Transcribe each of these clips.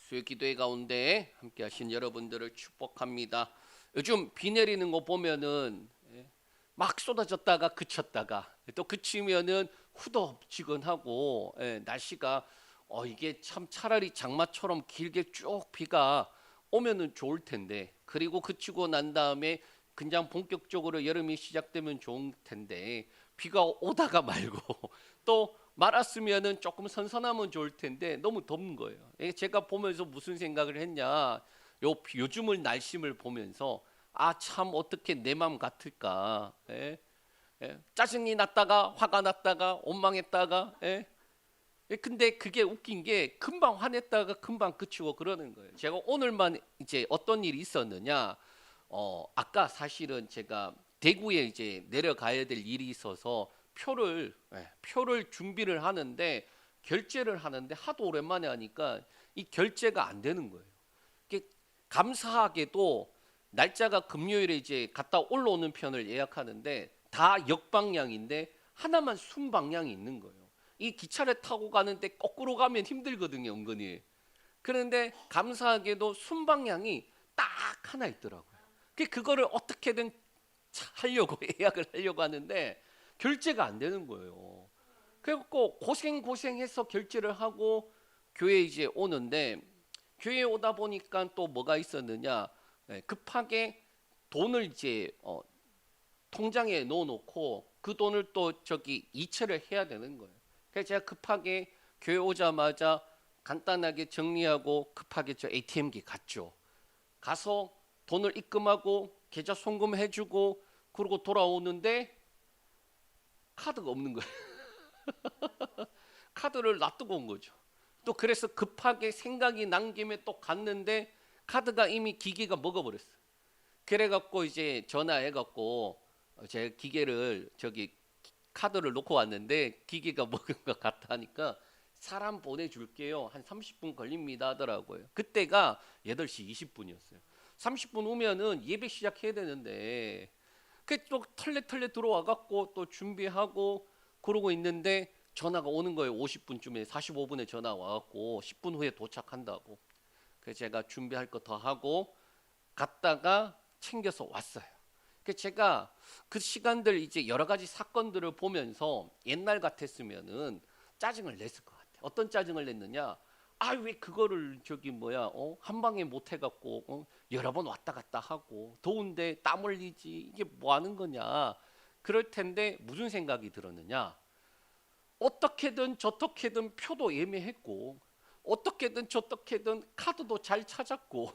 수요 기도회 가운데 함께 하신 여러분들을 축복합니다. 요즘 비 내리는 거 보면은 막 쏟아졌다가 그쳤다가 또 그치면은 후덥지근하고 날씨가 이게 참 차라리 장마처럼 길게 쭉 비가 오면은 좋을 텐데, 그리고 그치고 난 다음에 그냥 본격적으로 여름이 시작되면 좋을 텐데 비가 오다가 말고 또 말았으면은 조금 선선하면 좋을 텐데 너무 덥는 거예요. 제가 보면서 무슨 생각을 했냐, 요즘을 날씨를 보면서 참 어떻게 내 맘 같을까. 짜증이 났다가 화가 났다가 원망했다가 근데 그게 웃긴 게 금방 화냈다가 금방 그치고 그러는 거예요. 제가 오늘만 이제 어떤 일이 있었느냐, 아까 사실은 제가 대구에 이제 내려가야 될 일이 있어서 표를 준비를 하는데, 결제를 하는데 하도 오랜만에 하니까 이 결제가 안 되는 거예요. 이게 감사하게도 날짜가 금요일에 이제 갔다 올라오는 편을 예약하는데 다 역방향인데 하나만 순방향이 있는 거예요. 이 기차를 타고 가는데 거꾸로 가면 힘들거든요, 은근히. 그런데 감사하게도 순방향이 딱 하나 있더라고요. 그거를 어떻게든 하려고 예약을 하려고 하는데 결제가 안 되는 거예요. 그래갖고 고생해서 결제를 하고 교회 이제 오는데, 교회 오다 보니까 또 뭐가 있었느냐, 급하게 돈을 이제 통장에 넣어놓고 그 돈을 또 저기 이체를 해야 되는 거예요. 그래서 제가 급하게 교회 오자마자 간단하게 정리하고 급하게 저 ATM기 갔죠. 가서 돈을 입금하고 계좌 송금해주고 그러고 돌아오는데 카드가 없는 거예요. 카드를 놔두고 온 거죠. 또 그래서 급하게 생각이 난 김에 또 갔는데 카드가 이미 기계가 먹어버렸어요. 그래갖고 이제 전화해갖고 제 기계를 저기 카드를 놓고 왔는데 기계가 먹은 것 같다 하니까 사람 보내줄게요, 한 30분 걸립니다 하더라고요. 그때가 8시 20분이었어요. 30분 오면은 예배 시작해야 되는데 그또 털레 들어와갖고 또 준비하고 그러고 있는데 전화가 오는 거예요. 50분쯤에 45분에 전화 와갖고 10분 후에 도착한다고. 그래서 제가 준비할 거 더 하고 갔다가 챙겨서 왔어요. 그래서 제가 그 시간들 이제 여러 가지 사건들을 보면서 옛날 같았으면은 짜증을 냈을 것 같아요. 어떤 짜증을 냈느냐? 왜 그거를 저기 뭐야, 한 방에 못 해갖고 여러 번 왔다 갔다 하고 더운데 땀 흘리지, 이게 뭐 하는 거냐? 그럴 텐데 무슨 생각이 들었느냐? 어떻게든 저떻게든 표도 예매했고 어떻게든 저떻게든 카드도 잘 찾았고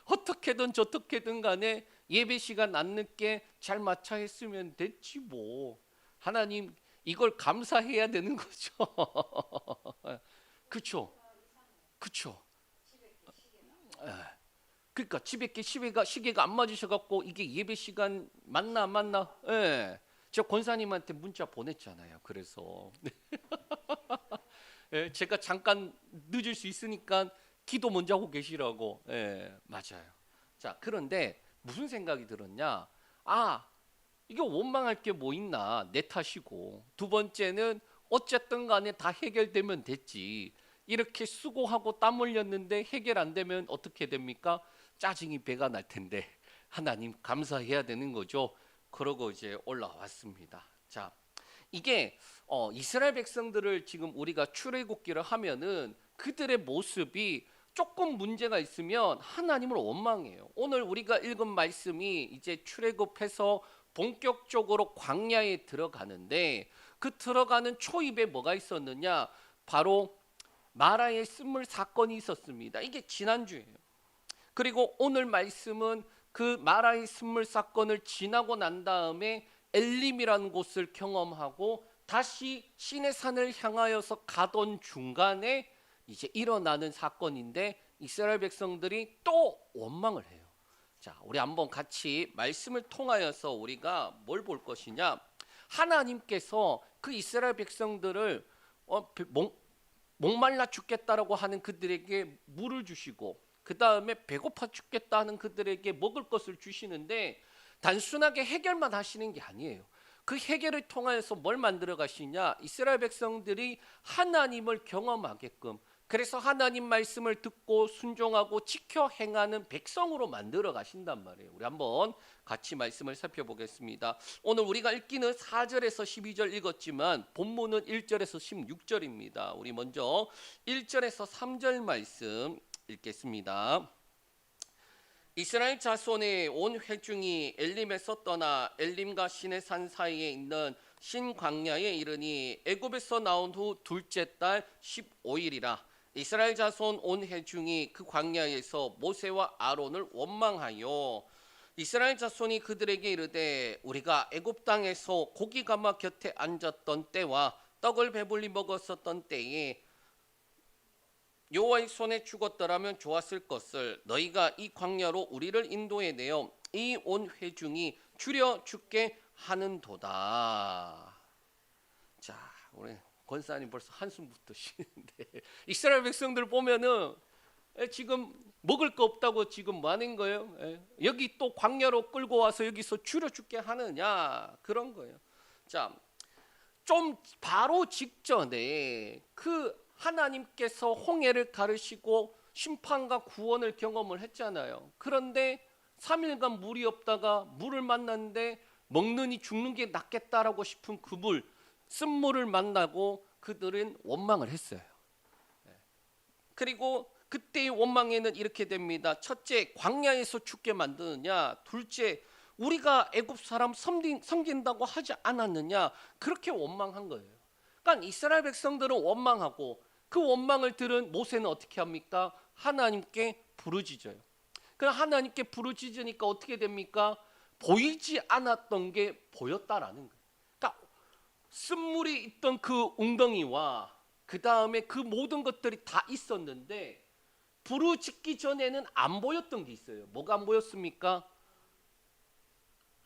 어떻게든 저떻게든 간에 예배 시간 안 늦게 잘 맞춰 했으면 됐지 뭐. 하나님, 이걸 감사해야 되는 거죠. 그쵸? 그쵸? 그러니까 집에 시계가 안 맞으셔갖고 이게 예배 시간 맞나 안 맞나? 저 권사님한테 문자 보냈잖아요. 그래서 제가 잠깐 늦을 수 있으니까 기도 먼저 하고 계시라고. 맞아요. 자, 그런데 무슨 생각이 들었냐? 이게 원망할 게 뭐 있나? 내 탓이고. 두 번째는 어쨌든 간에 다 해결되면 됐지. 이렇게 수고하고 땀 흘렸는데 해결 안 되면 어떻게 됩니까? 짜증이 배가 날 텐데 하나님 감사해야 되는 거죠. 그러고 이제 올라왔습니다. 자, 이게 이스라엘 백성들을 지금 우리가 출애굽기를 하면은 그들의 모습이 조금 문제가 있으면 하나님을 원망해요. 오늘 우리가 읽은 말씀이 이제 출애굽해서 본격적으로 광야에 들어가는데 그 들어가는 초입에 뭐가 있었느냐? 바로 마라의 쓴물 사건이 있었습니다. 이게 지난주예요. 그리고 오늘 말씀은 그 마라의 쓴물 사건을 지나고 난 다음에 엘림이라는 곳을 경험하고 다시 시내산을 향하여서 가던 중간에 이제 일어나는 사건인데 이스라엘 백성들이 또 원망을 해요. 자, 우리 한번 같이 말씀을 통하여서 우리가 뭘 볼 것이냐? 하나님께서 그 이스라엘 백성들을 목말라 죽겠다라고 하는 그들에게 물을 주시고 그 다음에 배고파 죽겠다 하는 그들에게 먹을 것을 주시는데 단순하게 해결만 하시는 게 아니에요. 그 해결을 통해서 뭘 만들어 가시냐? 이스라엘 백성들이 하나님을 경험하게끔 그래서 하나님 말씀을 듣고 순종하고 지켜 행하는 백성으로 만들어 가신단 말이에요. 우리 한번 같이 말씀을 살펴보겠습니다. 오늘 우리가 읽기는 4절에서 12절 읽었지만 본문은 1절에서 16절입니다. 우리 먼저 1절에서 3절 말씀 읽겠습니다. 이스라엘 자손의 온 회중이 엘림에서 떠나 엘림과 시내산 사이에 있는 신광야에 이르니 애굽에서 나온 후 둘째 달 15일이라. 이스라엘 자손 온 회중이 그 광야에서 모세와 아론을 원망하여 이스라엘 자손이 그들에게 이르되 우리가 애굽 땅에서 고기 가마 곁에 앉았던 때와 떡을 배불리 먹었었던 때에 여호와의 손에 죽었더라면 좋았을 것을 너희가 이 광야로 우리를 인도해 내어 이 온 회중이 줄여 죽게 하는도다. 자, 우리 권사님 벌써 한숨부터 쉬는데 이스라엘 백성들 보면은 지금 먹을 거 없다고 지금 뭐 하는 거예요? 여기 또 광야로 끌고 와서 여기서 줄여 죽게 하느냐 그런 거예요. 자, 좀 바로 직전에 그 하나님께서 홍해를 가르시고 심판과 구원을 경험을 했잖아요. 그런데 3일간 물이 없다가 물을 만났는데 먹느니 죽는 게 낫겠다라고 싶은 그 물, 쓴물을 만나고 그들은 원망을 했어요. 그리고 그때의 원망에는 이렇게 됩니다. 첫째, 광야에서 죽게 만드느냐. 둘째, 우리가 애굽 사람 섬긴다고 하지 않았느냐. 그렇게 원망한 거예요. 그러니까 이스라엘 백성들은 원망하고 그 원망을 들은 모세는 어떻게 합니까? 하나님께 부르짖어요. 그럼 하나님께 부르짖으니까 어떻게 됩니까? 보이지 않았던 게 보였다라는 거예요. 그러니까 쓴물이 있던 그 웅덩이와 그 다음에 그 모든 것들이 다 있었는데 부르짖기 전에는 안 보였던 게 있어요. 뭐가 안 보였습니까?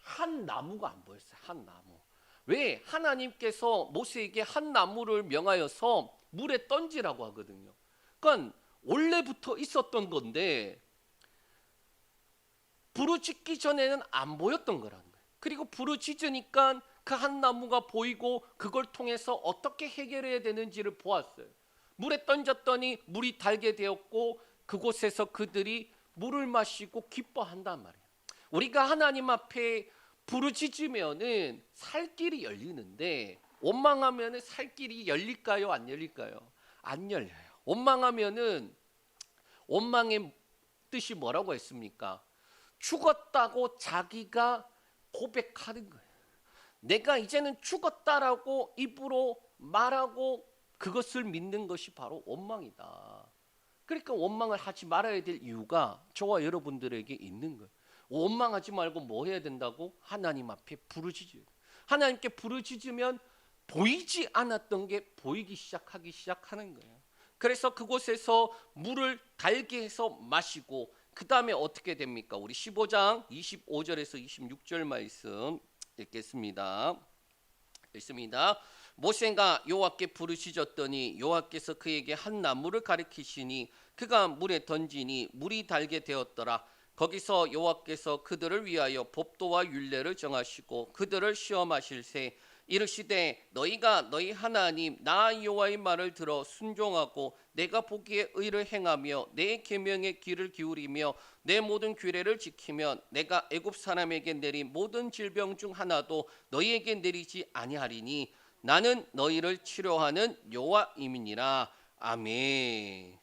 한 나무가 안 보였어요. 한 나무. 왜? 하나님께서 모세에게 한 나무를 명하여서 물에 던지라고 하거든요. 그러니까 원래부터 있었던 건데 부르짖기 전에는 안 보였던 거라는 거예요. 그리고 부르짖으니까 그 한 나무가 보이고 그걸 통해서 어떻게 해결해야 되는지를 보았어요. 물에 던졌더니 물이 달게 되었고 그곳에서 그들이 물을 마시고 기뻐한단 말이에요. 우리가 하나님 앞에 부르짖으면은 살 길이 열리는데 원망하면은 살 길이 열릴까요? 안 열릴까요? 안 열려요. 원망하면은 원망의 뜻이 뭐라고 했습니까? 죽었다고 자기가 고백하는 거예요. 내가 이제는 죽었다라고 입으로 말하고 그것을 믿는 것이 바로 원망이다. 그러니까 원망을 하지 말아야 될 이유가 저와 여러분들에게 있는 거예요. 원망하지 말고 뭐 해야 된다고? 하나님 앞에 부르짖어요. 하나님께 부르짖으면 보이지 않았던 게 보이기 시작하는 거예요. 그래서 그곳에서 물을 달게 해서 마시고 그 다음에 어떻게 됩니까? 우리 15장 25절에서 26절 말씀 읽겠습니다. 읽습니다. 모세가 여호와께 부르짖었더니 여호와께서 그에게 한 나무를 가리키시니 그가 물에 던지니 물이 달게 되었더라. 거기서 여호와께서 그들을 위하여 법도와 율례를 정하시고 그들을 시험하실세 이르시되 너희가 너희 하나님 나 여호와의 말을 들어 순종하고 내가 보기에 의를 행하며 내 계명에 귀를 기울이며 내 모든 규례를 지키면 내가 애굽 사람에게 내린 모든 질병 중 하나도 너희에게 내리지 아니하리니 나는 너희를 치료하는 여호와임이니라. 아멘.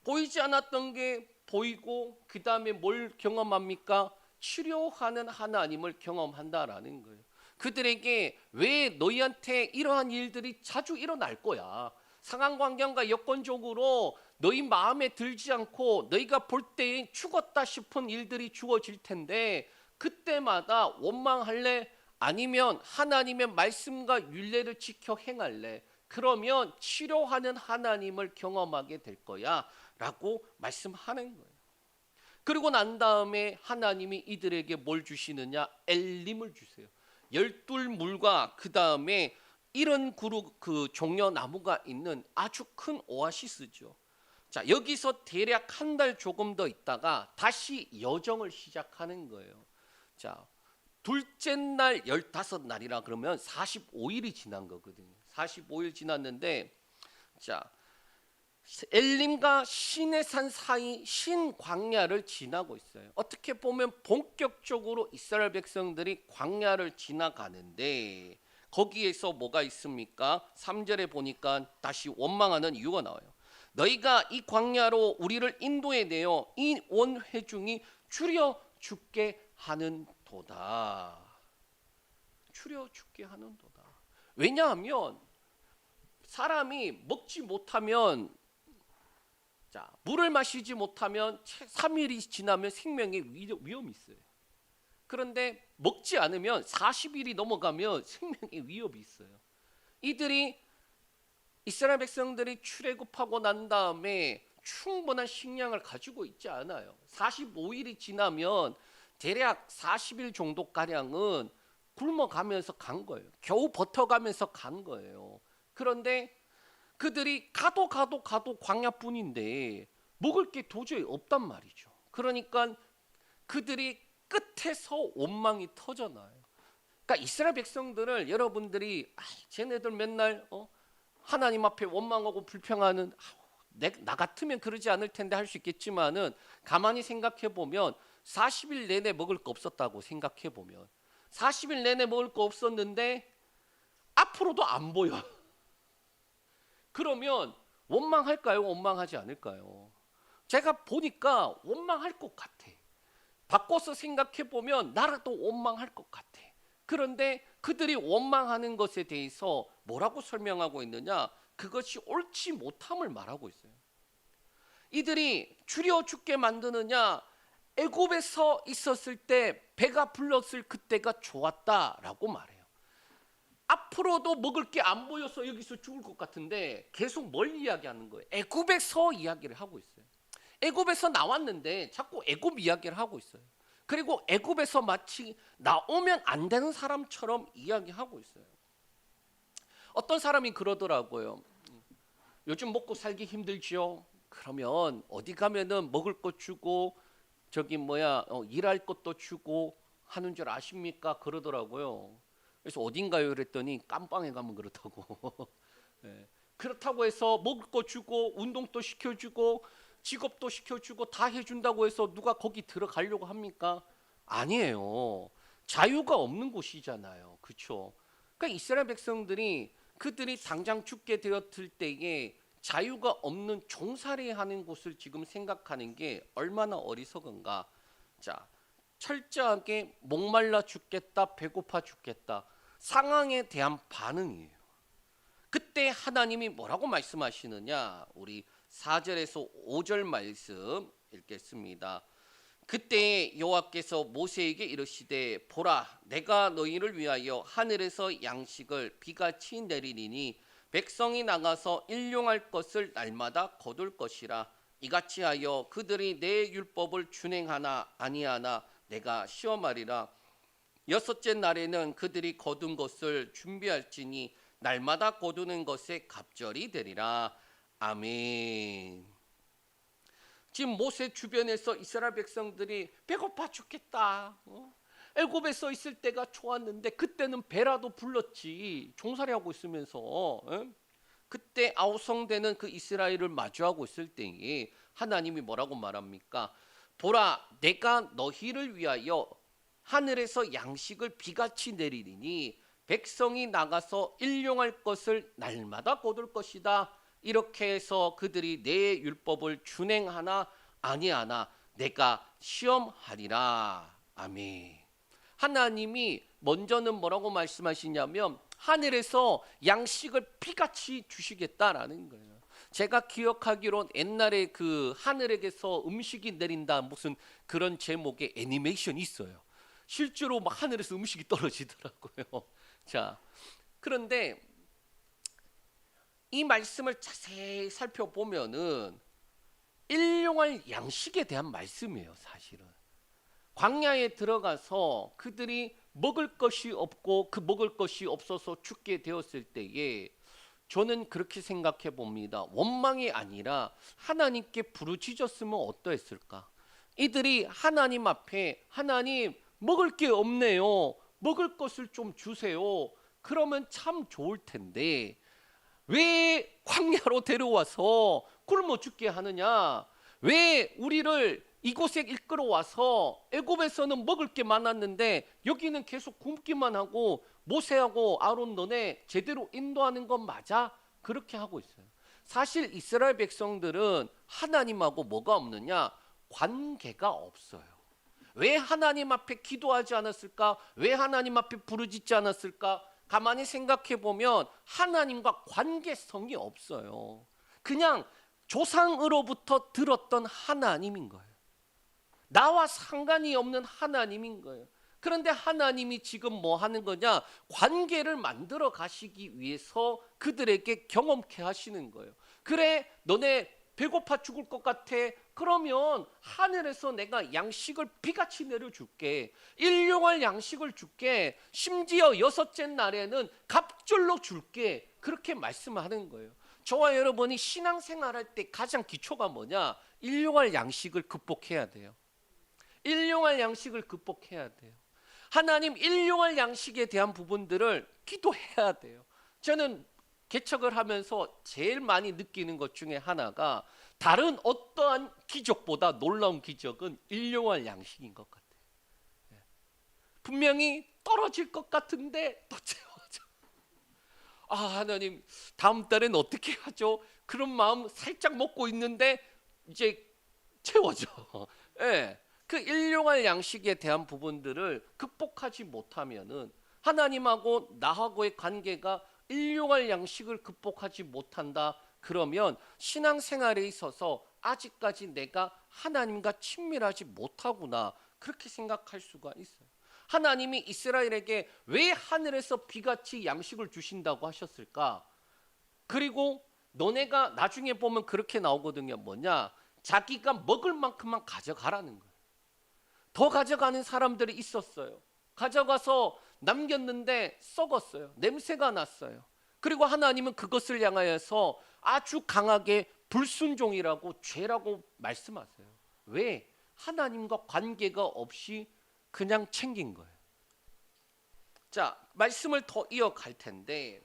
보이지 않았던 게 보이고 그 다음에 뭘 경험합니까? 치료하는 하나님을 경험한다라는 거예요. 그들에게 왜 너희한테 이러한 일들이 자주 일어날 거야. 상황 환경과 여건적으로 너희 마음에 들지 않고 너희가 볼 때 죽었다 싶은 일들이 주어질 텐데 그때마다 원망할래? 아니면 하나님의 말씀과 율례를 지켜 행할래? 그러면 치료하는 하나님을 경험하게 될 거야 라고 말씀하는 거예요. 그리고 난 다음에 하나님이 이들에게 뭘 주시느냐? 엘림을 주세요. 12물과 그 다음에 이런 그룹 그 종려 나무가 있는 아주 큰 오아시스죠. 자, 여기서 대략 한 달 조금 더 있다가 다시 여정을 시작하는 거예요. 자, 둘째 날 15날이라 그러면 45일이 지난 거거든요. 45일 지났는데 자, 엘림과 시내산 사이 신광야를 지나고 있어요. 어떻게 보면 본격적으로 이스라엘 백성들이 광야를 지나가는데 거기에서 뭐가 있습니까? 3절에 보니까 다시 원망하는 이유가 나와요. 너희가 이 광야로 우리를 인도해 내어 이 온 회중이 추려 죽게 하는 도다. 추려 죽게 하는 도다. 왜냐하면 사람이 먹지 못하면, 자, 물을 마시지 못하면 3일이 지나면 생명에 위험이 있어요. 그런데 먹지 않으면 40일이 넘어가면 생명에 위협이 있어요. 이들이 이스라엘 백성들이 출애굽하고 난 다음에 충분한 식량을 가지고 있지 않아요. 45일이 지나면 대략 40일 정도 가량은 굶어가면서 간 거예요. 겨우 버텨가면서 간 거예요. 그런데 그들이 가도 광야뿐인데 먹을 게 도저히 없단 말이죠. 그러니까 그들이 끝에서 원망이 터져나요. 그러니까 이스라엘 백성들을 여러분들이 쟤네들 맨날 하나님 앞에 원망하고 불평하는, 나 같으면 그러지 않을 텐데 할 수 있겠지만은 가만히 생각해 보면 40일 내내 먹을 거 없었다고 생각해 보면 40일 내내 먹을 거 없었는데 앞으로도 안 보여. 그러면 원망할까요? 원망하지 않을까요? 제가 보니까 원망할 것 같아. 바꿔서 생각해 보면 나라도 원망할 것 같아. 그런데 그들이 원망하는 것에 대해서 뭐라고 설명하고 있느냐? 그것이 옳지 못함을 말하고 있어요. 이들이 추려 죽게 만드느냐? 애굽에서 있었을 때 배가 불렀을 그때가 좋았다라고 말해요. 앞으로도 먹을 게 안 보여서 여기서 죽을 것 같은데 계속 뭘 이야기하는 거예요? 애굽에서 이야기를 하고 있어요. 애굽에서 나왔는데 자꾸 애굽 이야기를 하고 있어요. 그리고 애굽에서 마치 나오면 안 되는 사람처럼 이야기하고 있어요. 어떤 사람이 그러더라고요. 요즘 먹고 살기 힘들지요? 그러면 어디 가면은 먹을 것 주고 일할 것도 주고 하는 줄 아십니까? 그러더라고요. 그래서 어딘가요? 그랬더니 깜빵에 가면 그렇다고. 네. 그렇다고 해서 먹을 거 주고 운동도 시켜주고 직업도 시켜주고 다 해준다고 해서 누가 거기 들어가려고 합니까? 아니에요. 자유가 없는 곳이잖아요. 그렇죠? 그러니까 이스라엘 백성들이 그들이 당장 죽게 되었을 때에 자유가 없는 종살이하는 곳을 지금 생각하는 게 얼마나 어리석은가. 자, 철저하게 목말라 죽겠다, 배고파 죽겠다. 상황에 대한 반응이에요. 그때 하나님이 뭐라고 말씀하시느냐? 우리 4절에서 5절 말씀 읽겠습니다. 그때 여호와께서 모세에게 이르시되 보라 내가 너희를 위하여 하늘에서 양식을 비같이 내리리니 백성이 나가서 일용할 것을 날마다 거둘 것이라. 이같이 하여 그들이 내 율법을 준행하나 아니하나 내가 시험하리라. 여섯째 날에는 그들이 거둔 것을 준비할지니 날마다 거두는 것에 갑절이 되리라. 아멘. 지금 모세 주변에서 이스라엘 백성들이 배고파 죽겠다. 애굽에서 있을 때가 좋았는데 그때는 배라도 불렀지. 종살이하고 있으면서 그때 아우성되는 그 이스라엘을 마주하고 있을 때에 하나님이 뭐라고 말합니까? 보라 내가 너희를 위하여 하늘에서 양식을 비같이 내리리니 백성이 나가서 일용할 것을 날마다 거둘 것이다. 이렇게 해서 그들이 내 율법을 준행하나 아니하나 내가 시험하리라. 아멘. 하나님이 먼저는 뭐라고 말씀하시냐면 하늘에서 양식을 피같이 주시겠다라는 거예요. 제가 기억하기론 옛날에 그 하늘에게서 음식이 내린다 무슨 그런 제목의 애니메이션이 있어요. 실제로 막 하늘에서 음식이 떨어지더라고요. 자, 그런데 이 말씀을 자세히 살펴보면은 일용할 양식에 대한 말씀이에요, 사실은. 광야에 들어가서 그들이 먹을 것이 없고 그 먹을 것이 없어서 죽게 되었을 때에 저는 그렇게 생각해 봅니다. 원망이 아니라 하나님께 부르짖었으면 어떠했을까? 이들이 하나님 앞에 하나님 먹을 게 없네요. 먹을 것을 좀 주세요. 그러면 참 좋을 텐데 왜 광야로 데려와서 굶어 죽게 하느냐? 왜 우리를 이곳에 이끌어 와서 애굽에서는 먹을 게 많았는데 여기는 계속 굶기만 하고 모세하고 아론 너네 제대로 인도하는 건 맞아? 그렇게 하고 있어요. 사실 이스라엘 백성들은 하나님하고 뭐가 없느냐? 관계가 없어요. 왜 하나님 앞에 기도하지 않았을까? 왜 하나님 앞에 부르짖지 않았을까? 가만히 생각해 보면 하나님과 관계성이 없어요. 그냥 조상으로부터 들었던 하나님인 거예요. 나와 상관이 없는 하나님인 거예요. 그런데 하나님이 지금 뭐 하는 거냐? 관계를 만들어 가시기 위해서 그들에게 경험케 하시는 거예요. 그래, 너네 배고파 죽을 것 같아. 그러면 하늘에서 내가 양식을 비같이 내려줄게. 일용할 양식을 줄게. 심지어 여섯째 날에는 갑절로 줄게. 그렇게 말씀하는 거예요. 저와 여러분이 신앙생활할 때 가장 기초가 뭐냐? 일용할 양식을 극복해야 돼요. 일용할 양식을 극복해야 돼요. 하나님 일용할 양식에 대한 부분들을 기도해야 돼요. 저는 개척을 하면서 제일 많이 느끼는 것 중에 하나가 다른 어떠한 기적보다 놀라운 기적은 일용할 양식인 것 같아요. 분명히 떨어질 것 같은데 또 채워져. 아, 하나님 다음 달엔 어떻게 하죠? 그런 마음 살짝 먹고 있는데 이제 채워져. 예. 그 일용할 양식에 대한 부분들을 극복하지 못하면은 하나님하고 나하고의 관계가 일용할 양식을 극복하지 못한다. 그러면 신앙생활에 있어서 아직까지 내가 하나님과 친밀하지 못하구나. 그렇게 생각할 수가 있어요. 하나님이 이스라엘에게 왜 하늘에서 비같이 양식을 주신다고 하셨을까? 그리고 너네가 나중에 보면 그렇게 나오거든요. 뭐냐? 자기가 먹을 만큼만 가져가라는 거예요. 더 가져가는 사람들이 있었어요. 가져가서 남겼는데 썩었어요. 냄새가 났어요. 그리고 하나님은 그것을 향하여서 아주 강하게 불순종이라고 죄라고 말씀하세요. 왜? 하나님과 관계가 없이 그냥 챙긴 거예요. 자, 말씀을 더 이어갈 텐데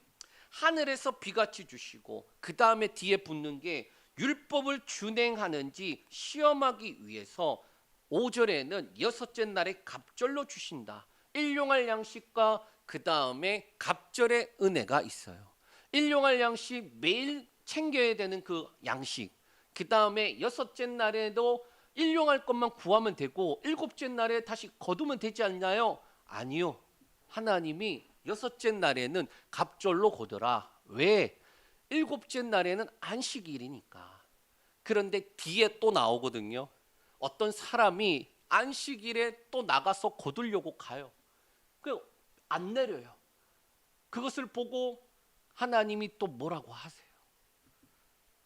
하늘에서 비같이 주시고 그 다음에 뒤에 붙는 게 율법을 준행하는지 시험하기 위해서 5절에는 여섯째 날에 갑절로 주신다. 일용할 양식과 그 다음에 갑절의 은혜가 있어요. 일용할 양식 매일 챙겨야 되는 그 양식. 그 다음에 여섯째 날에도 일용할 것만 구하면 되고 일곱째 날에 다시 거두면 되지 않나요? 아니요. 하나님이 여섯째 날에는 갑절로 거두라. 왜? 일곱째 날에는 안식일이니까. 그런데 뒤에 또 나오거든요. 어떤 사람이 안식일에 또 나가서 거두려고 가요. 안 내려요. 그것을 보고 하나님이 또 뭐라고 하세요?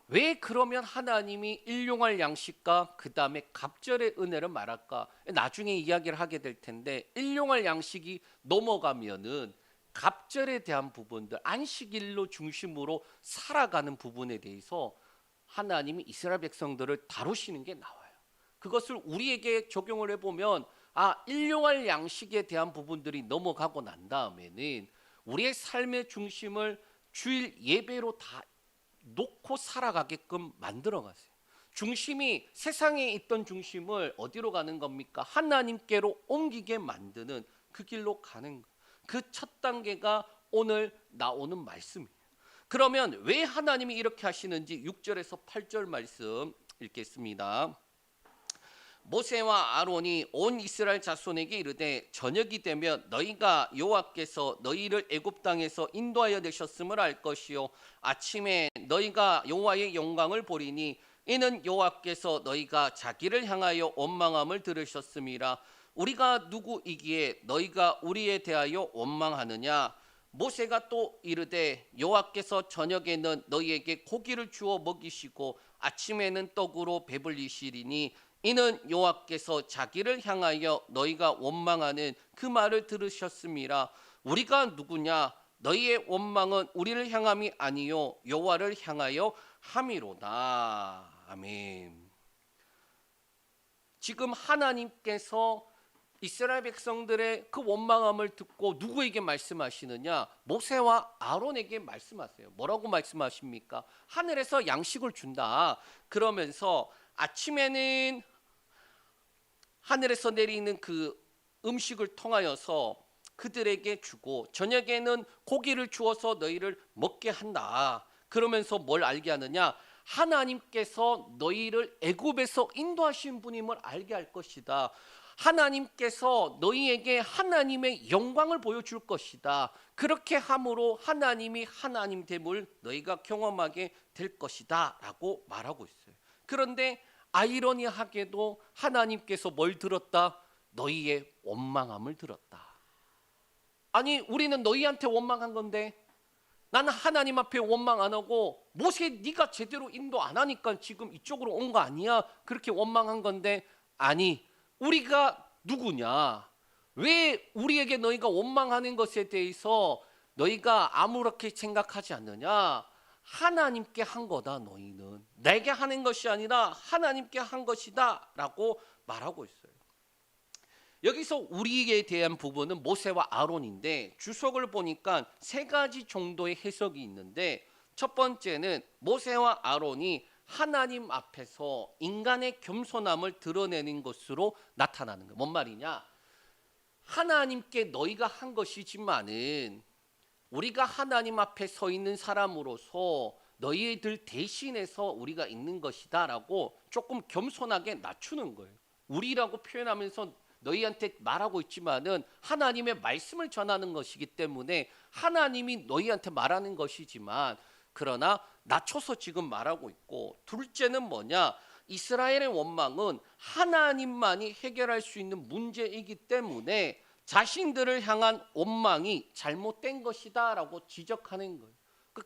왜 그러면 하나님이 일용할 양식과 그 다음에 갑절의 은혜를 말할까? 나중에 이야기를 하게 될 텐데 일용할 양식이 넘어가면은 갑절에 대한 부분들, 안식일로 중심으로 살아가는 부분에 대해서 하나님이 이스라엘 백성들을 다루시는 게 나와요. 그것을 우리에게 적용을 해보면 일용할 양식에 대한 부분들이 넘어가고 난 다음에는 우리의 삶의 중심을 주일 예배로 다 놓고 살아가게끔 만들어 가세요. 중심이 세상에 있던 중심을 어디로 가는 겁니까? 하나님께로 옮기게 만드는 그 길로 가는 거. 그 첫 단계가 오늘 나오는 말씀이에요. 그러면 왜 하나님이 이렇게 하시는지 6절에서 8절 말씀 읽겠습니다. 모세와 아론이 온 이스라엘 자손에게 이르되 저녁이 되면 너희가 여호와께서 너희를 애굽 땅에서 인도하여 내셨음을 알 것이요 아침에 너희가 여호와의 영광을 보리니 이는 여호와께서 너희가 자기를 향하여 원망함을 들으셨음이라. 우리가 누구이기에 너희가 우리에 대하여 원망하느냐? 모세가 또 이르되 여호와께서 저녁에는 너희에게 고기를 주어 먹이시고 아침에는 떡으로 배불리시리니 이는 여호와께서 자기를 향하여 너희가 원망하는 그 말을 들으셨음이라. 우리가 누구냐? 너희의 원망은 우리를 향함이 아니요 여호와를 향하여 함이로다. 아멘. 지금 하나님께서 이스라엘 백성들의 그 원망함을 듣고 누구에게 말씀하시느냐? 모세와 아론에게 말씀하세요. 뭐라고 말씀하십니까? 하늘에서 양식을 준다. 그러면서 아침에는 하늘에서 내리는 그 음식을 통하여서 그들에게 주고 저녁에는 고기를 주어서 너희를 먹게 한다. 그러면서 뭘 알게 하느냐? 하나님께서 너희를 애굽에서 인도하신 분임을 알게 할 것이다. 하나님께서 너희에게 하나님의 영광을 보여줄 것이다. 그렇게 함으로 하나님이 하나님 됨을 너희가 경험하게 될 것이다 라고 말하고 있어요. 그런데 아이러니하게도 하나님께서 뭘 들었다? 너희의 원망함을 들었다. 아니 우리는 너희한테 원망한 건데 나는 하나님 앞에 원망 안 하고 모세 네가 제대로 인도 안 하니까 지금 이쪽으로 온 거 아니야? 그렇게 원망한 건데 아니 우리가 누구냐? 왜 우리에게 너희가 원망하는 것에 대해서 너희가 아무렇게 생각하지 않느냐? 하나님께 한 거다. 너희는 내게 하는 것이 아니라 하나님께 한 것이다 라고 말하고 있어요. 여기서 우리에 대한 부분은 모세와 아론인데 주석을 보니까 세 가지 정도의 해석이 있는데 첫 번째는 모세와 아론이 하나님 앞에서 인간의 겸손함을 드러내는 것으로 나타나는 거예요. 뭔 말이냐? 하나님께 너희가 한 것이지만은 우리가 하나님 앞에 서 있는 사람으로서 너희들 대신해서 우리가 있는 것이다 라고 조금 겸손하게 낮추는 거예요. 우리라고 표현하면서 너희한테 말하고 있지만은 하나님의 말씀을 전하는 것이기 때문에 하나님이 너희한테 말하는 것이지만 그러나 낮춰서 지금 말하고 있고 둘째는 뭐냐? 이스라엘의 원망은 하나님만이 해결할 수 있는 문제이기 때문에 자신들을 향한 원망이 잘못된 것이다 라고 지적하는 거예요.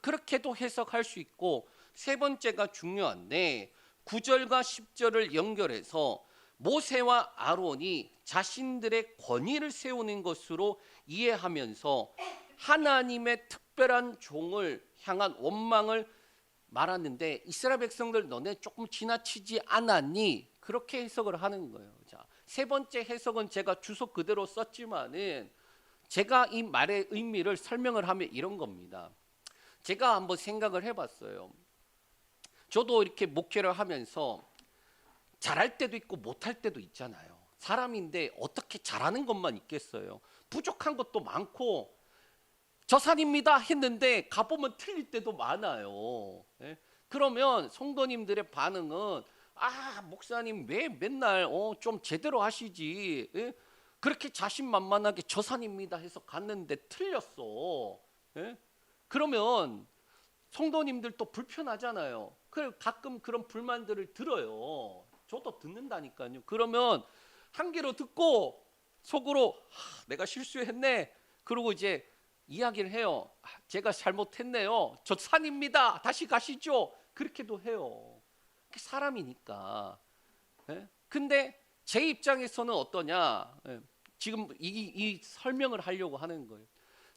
그렇게도 해석할 수 있고 세 번째가 중요한데 9절과 10절을 연결해서 모세와 아론이 자신들의 권위를 세우는 것으로 이해하면서 하나님의 특별한 종을 향한 원망을 말하는데 이스라엘 백성들 너네 조금 지나치지 않았니? 그렇게 해석을 하는 거예요. 자, 세 번째 해석은 제가 주석 그대로 썼지만은 제가 이 말의 의미를 설명을 하면 이런 겁니다. 제가 한번 생각을 해봤어요. 저도 이렇게 목회를 하면서 잘할 때도 있고 못할 때도 있잖아요. 사람인데 어떻게 잘하는 것만 있겠어요. 부족한 것도 많고 저 산입니다 했는데 가보면 틀릴 때도 많아요. 예? 그러면 성도님들의 반응은 아 목사님 왜 맨날 좀 제대로 하시지. 예? 그렇게 자신만만하게 저 산입니다 해서 갔는데 틀렸어. 예? 그러면 성도님들도 불편하잖아요. 가끔 그런 불만들을 들어요. 저도 듣는다니까요. 그러면 한 귀로 듣고 속으로 내가 실수했네. 그러고 이제 이야기를 해요. 제가 잘못했네요. 저 산입니다. 다시 가시죠. 그렇게도 해요. 사람이니까. 예? 근데 제 입장에서는 어떠냐? 예. 지금 이 설명을 하려고 하는 거예요.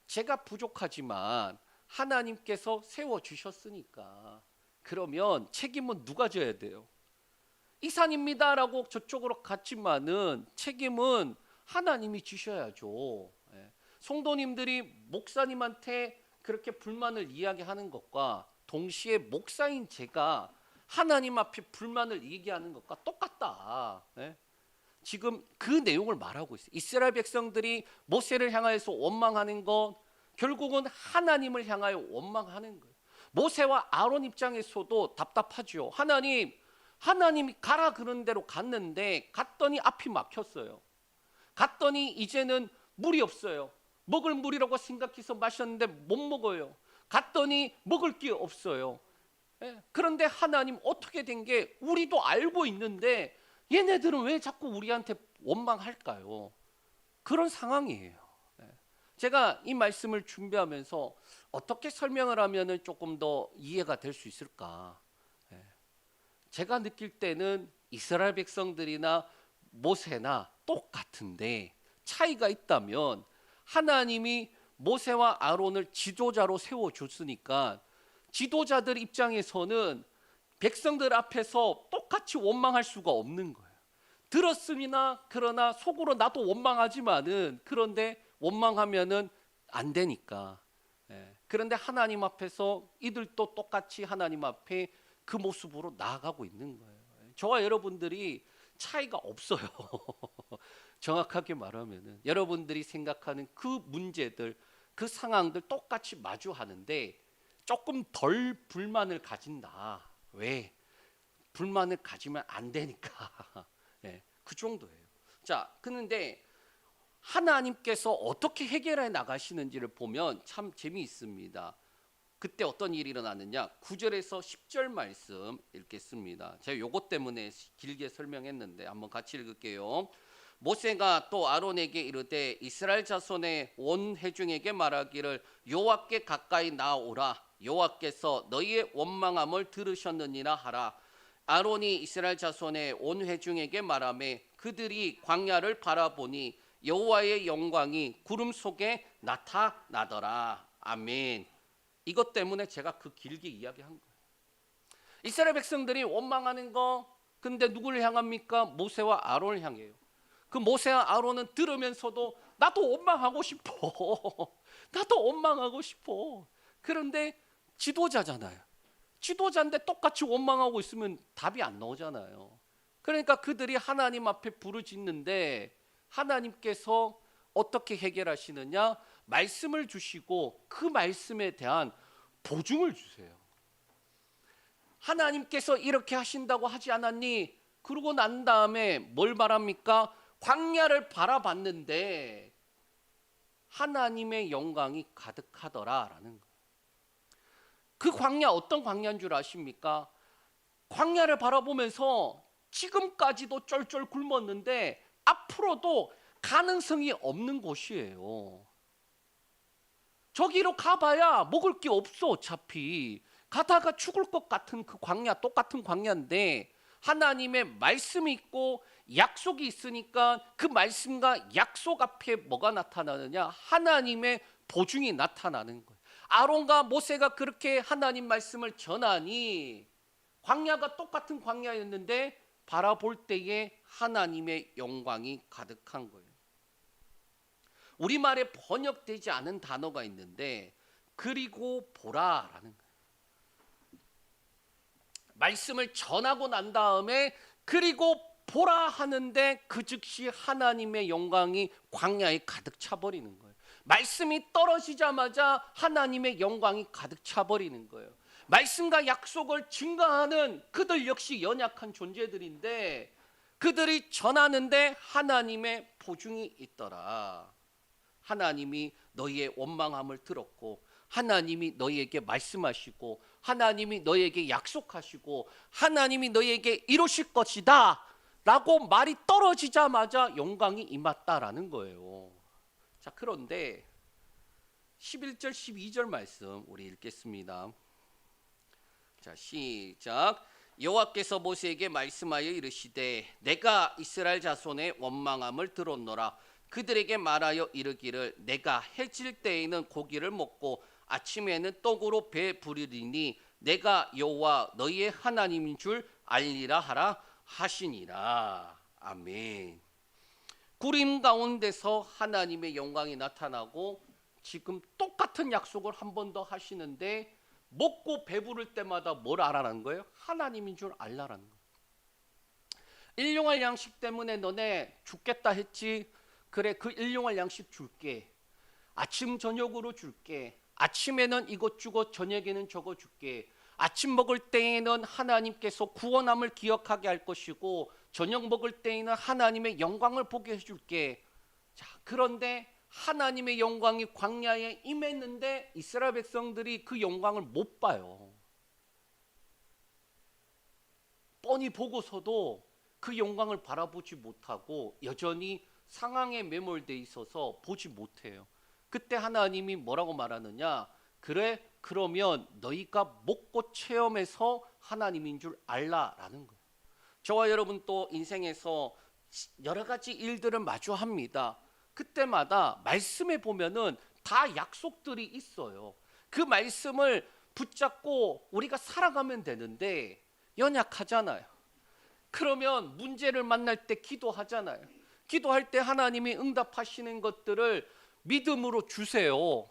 제가 부족하지만 하나님께서 세워주셨으니까 그러면 책임은 누가 져야 돼요? 이 산입니다라고 저쪽으로 갔지만은 책임은 하나님이 지셔야죠. 예. 성도님들이 목사님한테 그렇게 불만을 이야기하는 것과 동시에 목사인 제가 하나님 앞에 불만을 얘기하는 것과 똑같다. 예. 지금 그 내용을 말하고 있어요. 이스라엘 백성들이 모세를 향하여서 원망하는 것 결국은 하나님을 향하여 원망하는 거예요. 모세와 아론 입장에서도 답답하죠. 하나님이 가라 그런 대로 갔는데 갔더니 앞이 막혔어요. 갔더니 이제는 물이 없어요. 먹을 물이라고 생각해서 마셨는데 못 먹어요. 갔더니 먹을 게 없어요. 예? 그런데 하나님 어떻게 된 게 우리도 알고 있는데 얘네들은 왜 자꾸 우리한테 원망할까요? 그런 상황이에요. 예. 제가 이 말씀을 준비하면서 어떻게 설명을 하면 조금 더 이해가 될 수 있을까? 예. 제가 느낄 때는 이스라엘 백성들이나 모세나 똑같은데 차이가 있다면 하나님이 모세와 아론을 지도자로 세워줬으니까 지도자들 입장에서는 백성들 앞에서 똑같이 원망할 수가 없는 거예요. 들었으나 그러나 속으로 나도 원망하지만은 그런데 원망하면은 안 되니까. 그런데 하나님 앞에서 이들도 똑같이 하나님 앞에 그 모습으로 나아가고 있는 거예요. 저와 여러분들이 차이가 없어요. 정확하게 말하면은 여러분들이 생각하는 그 문제들, 그 상황들 똑같이 마주하는데 조금 덜 불만을 가진다. 왜? 불만을 가지면 안 되니까. 그 정도예요. 자, 그런데 하나님께서 어떻게 해결해 나가시는지를 보면 참 재미있습니다. 그때 어떤 일이 일어나느냐? 9절에서 10절 말씀 읽겠습니다. 제가 요것 때문에 길게 설명했는데 한번 같이 읽을게요. 모세가 또 아론에게 이르되 이스라엘 자손의 온 회중에게 말하기를 여호와께 가까이 나오라. 여호와께서 너희의 원망함을 들으셨느니라 하라. 아론이 이스라엘 자손의 온 회중에게 말하매 그들이 광야를 바라보니 여호와의 영광이 구름 속에 나타나더라. 아멘. 이것 때문에 제가 그 길게 이야기한 거예요. 이스라엘 백성들이 원망하는 거, 근데 누구를 향합니까? 모세와 아론을 향해요. 그 모세와 아론은 들으면서도 나도 원망하고 싶어. 나도 원망하고 싶어. 그런데 지도자잖아요. 지도자인데 똑같이 원망하고 있으면 답이 안 나오잖아요. 그러니까 그들이 하나님 앞에 부르짖는데 하나님께서 어떻게 해결하시느냐? 말씀을 주시고 그 말씀에 대한 보증을 주세요. 하나님께서 이렇게 하신다고 하지 않았니? 그러고 난 다음에 뭘 말합니까? 광야를 바라봤는데 하나님의 영광이 가득하더라라는 거예요. 그 광야 어떤 광야인 줄 아십니까? 광야를 바라보면서 지금까지도 쫄쫄 굶었는데 앞으로도 가능성이 없는 곳이에요. 저기로 가봐야 먹을 게 없어. 어차피 가다가 죽을 것 같은 그 광야, 똑같은 광야인데 하나님의 말씀이 있고 약속이 있으니까 그 말씀과 약속 앞에 뭐가 나타나느냐? 하나님의 보증이 나타나는 거예요. 아론과 모세가 그렇게 하나님 말씀을 전하니 광야가 똑같은 광야였는데 바라볼 때에 하나님의 영광이 가득한 거예요. 우리말에 번역되지 않은 단어가 있는데 그리고 보라라는 거예요. 말씀을 전하고 난 다음에 그리고 보라 하는데 그 즉시 하나님의 영광이 광야에 가득 차버리는 거예요. 말씀이 떨어지자마자 하나님의 영광이 가득 차버리는 거예요. 말씀과 약속을 증거하는 그들 역시 연약한 존재들인데 그들이 전하는데 하나님의 보증이 있더라. 하나님이 너희의 원망함을 들었고 하나님이 너희에게 말씀하시고 하나님이 너희에게 약속하시고 하나님이 너희에게 이루실 것이다 라고 말이 떨어지자마자 영광이 임했다라는 거예요. 자, 그런데 11절 12절 말씀 우리 읽겠습니다. 자, 시작. 여호와께서 모세에게 말씀하여 이르시되 내가 이스라엘 자손의 원망함을 들었노라. 그들에게 말하여 이르기를 내가 해질 때에는 고기를 먹고 아침에는 떡으로 배 부르리니 내가 여호와 너희의 하나님인 줄 알리라 하라 하시니라. 아멘. 구름 가운데서 하나님의 영광이 나타나고 지금 똑같은 약속을 한 번 더 하시는데 먹고 배부를 때마다 뭘 알아라는 거예요? 하나님인 줄 알라라는 거예요. 일용할 양식 때문에 너네 죽겠다 했지? 그래, 그 일용할 양식 줄게. 아침 저녁으로 줄게. 아침에는 이것 주고 저녁에는 저거 줄게. 아침 먹을 때에는 하나님께서 구원함을 기억하게 할 것이고 저녁 먹을 때에는 하나님의 영광을 보게 해줄게. 자, 그런데 하나님의 영광이 광야에 임했는데 이스라엘 백성들이 그 영광을 못 봐요. 뻔히 보고서도 그 영광을 바라보지 못하고 여전히 상황에 매몰돼 있어서 보지 못해요. 그때 하나님이 뭐라고 말하느냐? 그래, 그러면 너희가 먹고 체험해서 하나님인 줄 알라라는 거예요. 저와 여러분 또 인생에서 여러 가지 일들을 마주합니다. 그때마다 말씀에 보면은 다 약속들이 있어요. 그 말씀을 붙잡고 우리가 살아가면 되는데 연약하잖아요. 그러면 문제를 만날 때 기도하잖아요. 기도할 때 하나님이 응답하시는 것들을 믿음으로 주세요.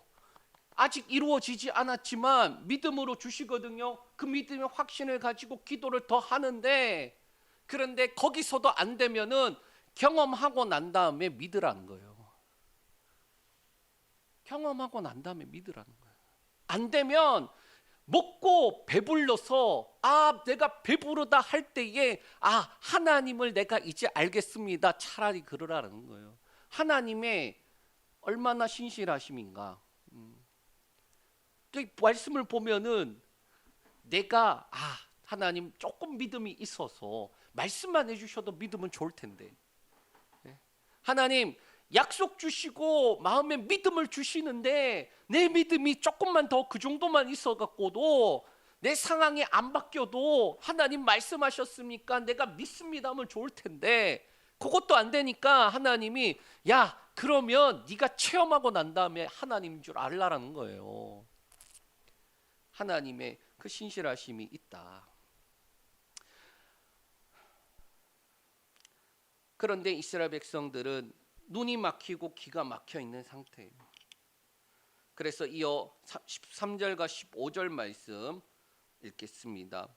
아직 이루어지지 않았지만 믿음으로 주시거든요. 그 믿음의 확신을 가지고 기도를 더 하는데, 그런데 거기서도 안 되면은 경험하고 난 다음에 믿으라는 거예요. 경험하고 난 다음에 믿으라는 거예요. 안 되면 먹고 배불러서 내가 배부르다 할 때에 하나님을 내가 이제 알겠습니다. 차라리 그러라는 거예요. 하나님의 얼마나 신실하심인가. 말씀을 보면은 내가 하나님 조금 믿음이 있어서 말씀만 해주셔도 믿으면 좋을 텐데, 하나님 약속 주시고 마음에 믿음을 주시는데 내 믿음이 조금만 더 그 정도만 있어 갖고도 내 상황이 안 바뀌어도 하나님 말씀하셨으니까 내가 믿습니다 하면 좋을 텐데, 그것도 안 되니까 하나님이 그러면 네가 체험하고 난 다음에 하나님인 줄 알라라는 거예요. 하나님의 그 신실하심이 있다. 그런데 이스라엘 백성들은 눈이 막히고 귀가 막혀 있는 상태예요. 그래서 이어 13절과 15절 말씀 읽겠습니다.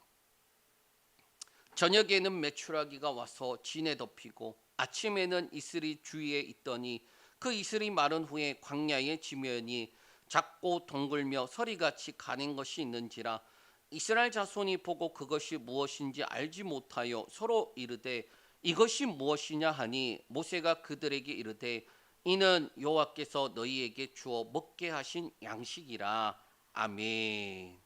저녁에는 메추라기가 와서 진에 덮이고 아침에는 이슬이 주위에 있더니 그 이슬이 마른 후에 광야의 지면이 작고 덩글며 서리같이 가는 것이 있는지라 이스라엘 자손이 보고 그것이 무엇인지 알지 못하여 서로 이르되 이것이 무엇이냐 하니 모세가 그들에게 이르되 이는 여호와께서 너희에게 주어 먹게 하신 양식이라. 아멘.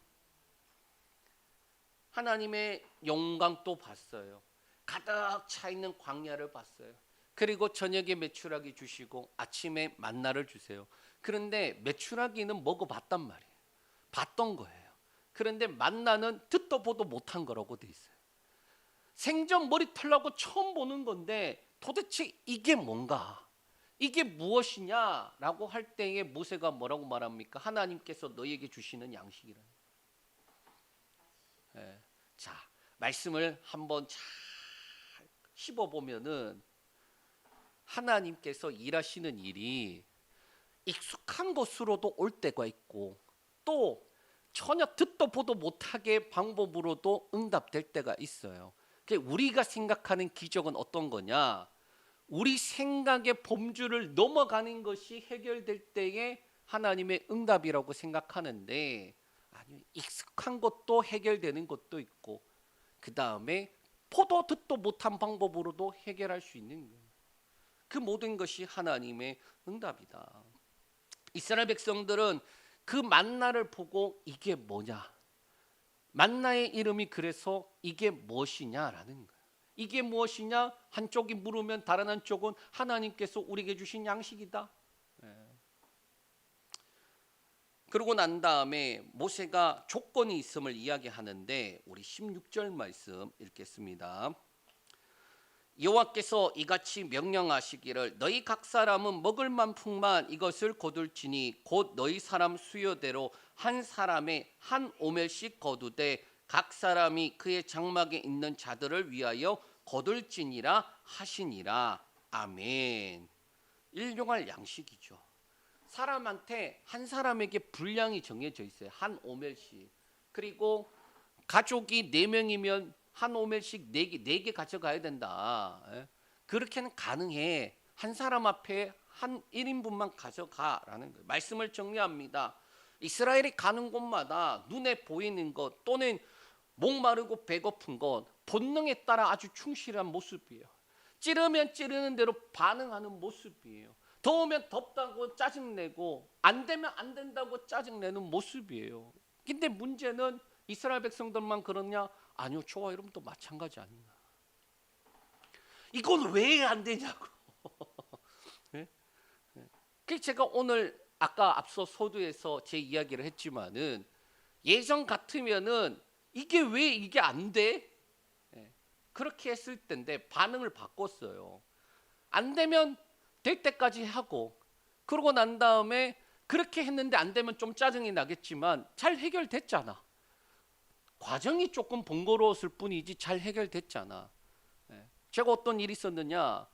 하나님의 영광 또 봤어요. 가득 차 있는 광야를 봤어요. 그리고 저녁에 메추라기 주시고 아침에 만나를 주세요. 그런데 메추라기는 먹어봤단 말이에요. 봤던 거예요. 그런데 만나는 듣도 보도 못한 거라고 돼 있어요. 생전 머리 털라고 처음 보는 건데 도대체 이게 뭔가, 이게 무엇이냐라고 할 때에 모세가 뭐라고 말합니까? 하나님께서 너희에게 주시는 양식이라. 자, 말씀을 한번 잘 씹어보면은 하나님께서 일하시는 일이 익숙한 것으로도 올 때가 있고 또 전혀 듣도 보도 못하게 방법으로도 응답될 때가 있어요. 우리가 생각하는 기적은 어떤 거냐? 우리 생각의 범주를 넘어가는 것이 해결될 때에 하나님의 응답이라고 생각하는데, 아니요, 익숙한 것도 해결되는 것도 있고 그 다음에 보도 듣도 못한 방법으로도 해결할 수 있는 거예요. 그 모든 것이 하나님의 응답이다. 이스라엘 백성들은 그 만나를 보고 이게 뭐냐, 만나의 이름이 그래서 이게 무엇이냐라는 거예요. 이게 무엇이냐? 한쪽이 물으면 다른 한쪽은 하나님께서 우리에게 주신 양식이다. 그러고 난 다음에 모세가 조건이 있음을 이야기하는데 우리 16절 말씀 읽겠습니다. 여호와께서 이같이 명령하시기를 너희 각 사람은 먹을 만큼만 이것을 거둘지니 곧 너희 사람 수요대로 한 사람에 한 오멜씩 거두되 각 사람이 그의 장막에 있는 자들을 위하여 거둘지니라 하시니라. 아멘. 일용할 양식이죠. 사람한테 한 사람에게 분량이 정해져 있어요. 한 오멜씩. 그리고 가족이 4명이면 한 오멜씩 4개 가져가야 된다. 그렇게는 가능해. 한 사람 앞에 한 1인분만 가져가라는 거예요. 말씀을 정리합니다. 이스라엘이 가는 곳마다 눈에 보이는 것 또는 목마르고 배고픈 것 본능에 따라 아주 충실한 모습이에요. 찌르면 찌르는 대로 반응하는 모습이에요. 더우면 덥다고 짜증내고 안 되면 안 된다고 짜증내는 모습이에요. 근데 문제는 이스라엘 백성들만 그러냐? 아니요, 저와 여러분도 마찬가지 아닌가. 이건 왜 안 되냐고. 네? 네. 제가 오늘 아까 앞서 서두에서 제 이야기를 했지만은 예전 같으면은 이게 왜 이게 안 돼? 네. 그렇게 했을 텐데 반응을 바꿨어요. 안 되면 될 때까지 하고 그러고 난 다음에 그렇게 했는데 안 되면 좀 짜증이 나겠지만 잘 해결됐잖아. 과정이 조금 번거로웠을 뿐이지 잘 해결됐잖아. 제가 어떤 일이 있었느냐,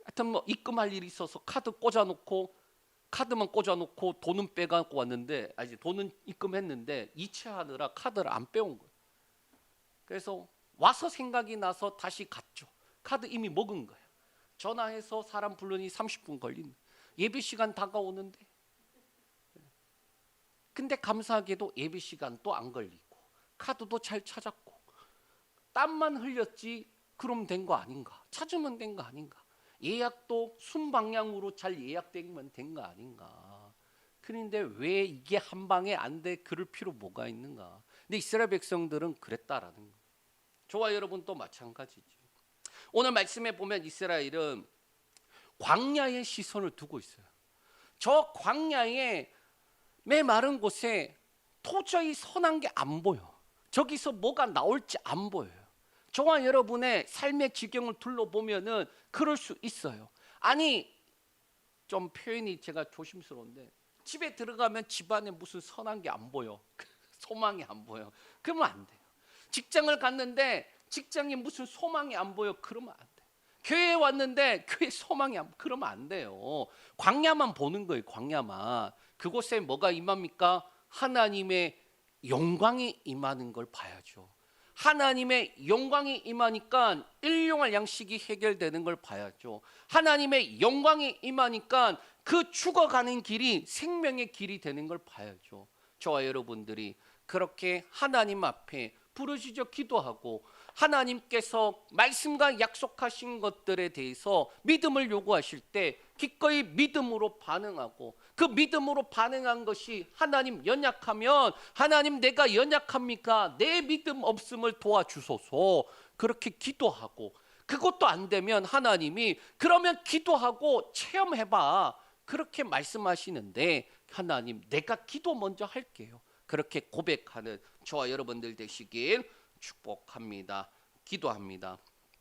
하여튼 뭐 입금할 일이 있어서 카드 꽂아놓고 카드만 꽂아놓고 돈은 빼갖고 왔는데, 아니 돈은 입금했는데 이체하느라 카드를 안 빼온 거예요. 그래서 와서 생각이 나서 다시 갔죠. 카드 이미 먹은 거예요. 전화해서 사람 부르니 30분 걸린, 예배 시간 다가오는데, 근데 감사하게도 예배 시간 또 안 걸리고 카드도 잘 찾았고 땀만 흘렸지 그럼 된 거 아닌가, 찾으면 된 거 아닌가, 예약도 순방향으로 잘 예약되면 된 거 아닌가. 그런데 왜 이게 한 방에 안 돼? 그럴 필요 뭐가 있는가. 근데 이스라엘 백성들은 그랬다라는 거예요. 저와 여러분도 마찬가지죠. 오늘 말씀에 보면 이스라엘은 광야에 시선을 두고 있어요. 저 광야의 메마른 곳에 도저히 선한 게 안 보여. 저기서 뭐가 나올지 안 보여요. 저와 여러분의 삶의 지경을 둘러보면은 그럴 수 있어요. 아니, 좀 표현이 제가 조심스러운데, 집에 들어가면 집안에 무슨 선한 게 안 보여. 소망이 안 보여. 그러면 안 돼요. 직장을 갔는데 직장에 무슨 소망이 안 보여. 그러면 안 돼요. 교회에 왔는데 교회 소망이 안 보여. 그러면 안 돼요. 광야만 보는 거예요. 광야만. 그곳에 뭐가 임합니까? 하나님의 영광이 임하는 걸 봐야죠. 하나님의 영광이 임하니까 일용할 양식이 해결되는 걸 봐야죠. 하나님의 영광이 임하니까 그 죽어가는 길이 생명의 길이 되는 걸 봐야죠. 저와 여러분들이 그렇게 하나님 앞에 부르짖어 기도하고 하나님께서 말씀과 약속하신 것들에 대해서 믿음을 요구하실 때 기꺼이 믿음으로 반응하고, 그 믿음으로 반응한 것이 하나님 연약하면 하나님 내가 연약합니까? 내 믿음 없음을 도와주소서. 그렇게 기도하고, 그것도 안 되면 하나님이 그러면 기도하고 체험해봐. 그렇게 말씀하시는데, 하나님 내가 기도 먼저 할게요. 그렇게 고백하는 저와 여러분들 되시길 축복합니다. 기도합니다.